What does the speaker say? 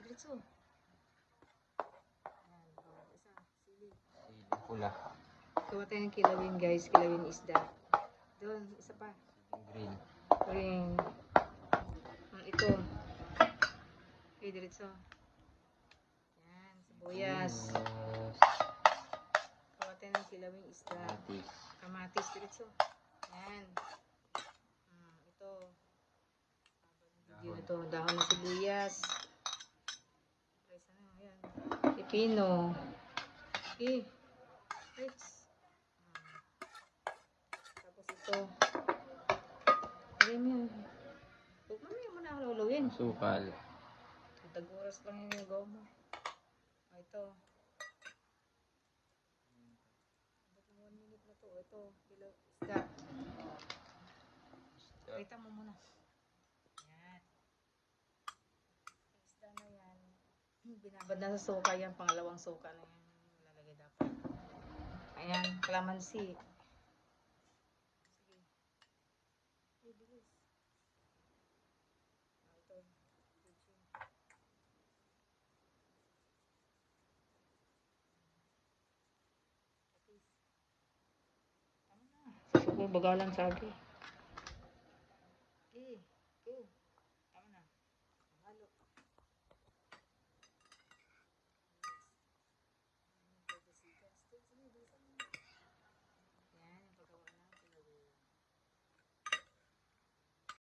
Diretso. Ayan. O, isa. Sili. Siling pula. Gawa tayo ng kilawin guys. Kilawin isda. Doon. Isa pa. Siling green. Green. Ito. Okay, diretso. Yan. Sibuyas. Gawa tayo ng kilawin isda. Kamatis. Kamatis. Diretso. Yan. Ito. Ito. Dahon ng sibuyas. Ayan. Pipino. Okay. Rich. Tapos ito. Ayan mo yun. Mamaya mo na hululuin. Sukal. Tag-oras lang yung nagawa mo. Ito. Abot ng 1 minute na to. Ito. Kilo isda. Kita mo muna. Yan. Isda na yan. Binabad na sa suka yan. Pangalawang suka na yan. Lalagay dapat. Ayan. Kalamansi. Sige. Ay, bilis. Ito. Tama na. Siguro bagalan sabi.